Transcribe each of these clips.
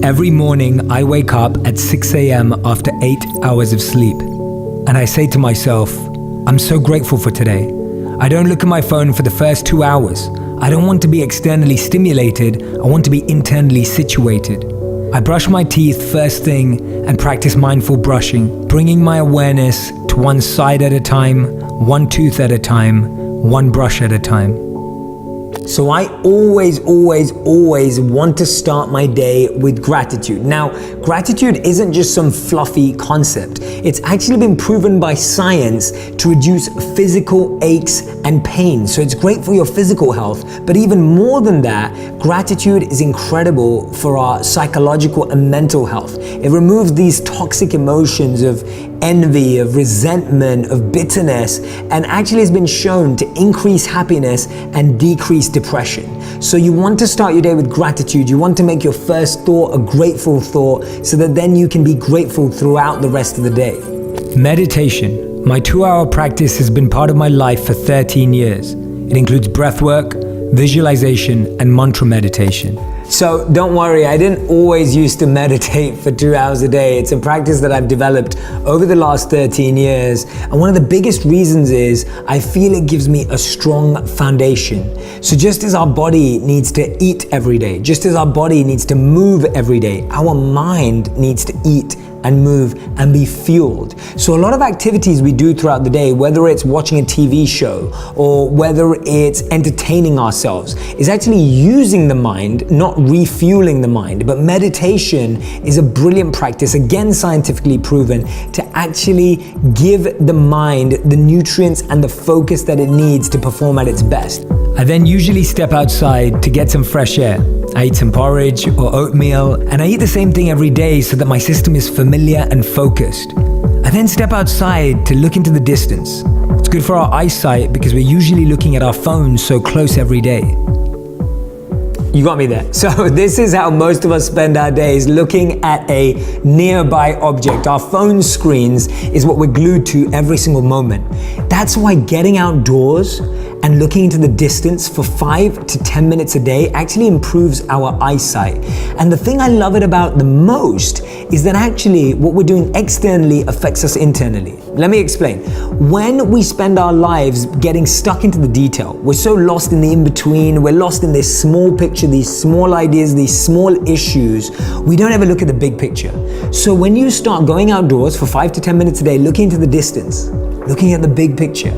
Every morning, I wake up at 6 a.m. after 8 hours of sleep. And I say to myself, I'm so grateful for today. I don't look at my phone for the first 2 hours. I don't want to be externally stimulated. I want to be internally situated. I brush my teeth first thing and practice mindful brushing, bringing my awareness to one side at a time, one tooth at a time, one brush at a time. So I always want to start my day with gratitude. Now, gratitude isn't just some fluffy concept. It's actually been proven by science to reduce physical aches and pains. So it's great for your physical health, but even more than that, gratitude is incredible for our psychological and mental health. It removes these toxic emotions of envy, of resentment, of bitterness, and actually has been shown to increase happiness and decrease depression. So you want to start your day with gratitude. You want to make your first thought a grateful thought so that then you can be grateful throughout the rest of the day. Meditation. My 2-hour practice has been part of my life for 13 years. It includes breath work, visualization, and mantra meditation. So don't worry, I didn't always used to meditate for 2 hours a day. It's a practice that I've developed over the last 13 years. And one of the biggest reasons is I feel it gives me a strong foundation. So just as our body needs to eat every day, just as our body needs to move every day, our mind needs to eat and move and be fueled. So a lot of activities we do throughout the day, whether it's watching a TV show or whether it's entertaining ourselves, is actually using the mind, not refueling the mind. But meditation is a brilliant practice, again scientifically proven, to actually give the mind the nutrients and the focus that it needs to perform at its best. I then usually step outside to get some fresh air. I eat some porridge or oatmeal, and I eat the same thing every day so that my system is familiar and focused. I then step outside to look into the distance. It's good for our eyesight because we're usually looking at our phones so close every day. You got me there. So this is how most of us spend our days, looking at a nearby object. Our phone screens is what we're glued to every single moment. That's why getting outdoors and looking into the distance for 5 to 10 minutes a day actually improves our eyesight. And the thing I love it about the most is that actually what we're doing externally affects us internally. Let me explain. When we spend our lives getting stuck into the detail, we're so lost in the in-between, we're lost in this small picture, these small ideas, these small issues, we don't ever look at the big picture. So when you start going outdoors for 5 to 10 minutes a day, looking into the distance, looking at the big picture,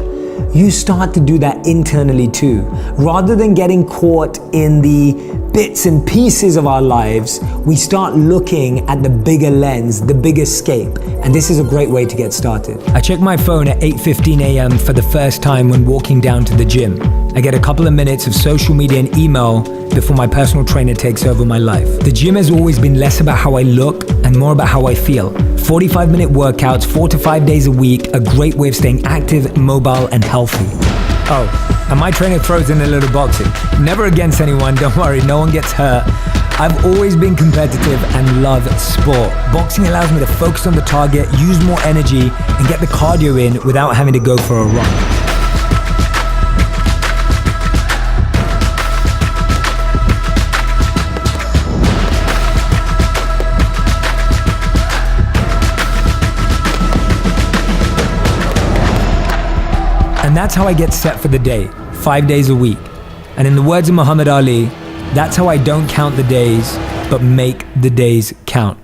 you start to do that internally too. Rather than getting caught in the bits and pieces of our lives, we start looking at the bigger lens, the bigger scape. And this is a great way to get started. I check my phone at 8:15 a.m. for the first time when walking down to the gym. I get a couple of minutes of social media and email before my personal trainer takes over my life. The gym has always been less about how I look and more about how I feel. 45-minute workouts, 4 to 5 days a week, a great way of staying active, mobile, and healthy. Oh, and my trainer throws in a little boxing. Never against anyone, don't worry, no one gets hurt. I've always been competitive and love sport. Boxing allows me to focus on the target, use more energy, and get the cardio in without having to go for a run. And that's how I get set for the day, 5 days a week. And in the words of Muhammad Ali, that's how I don't count the days, but make the days count.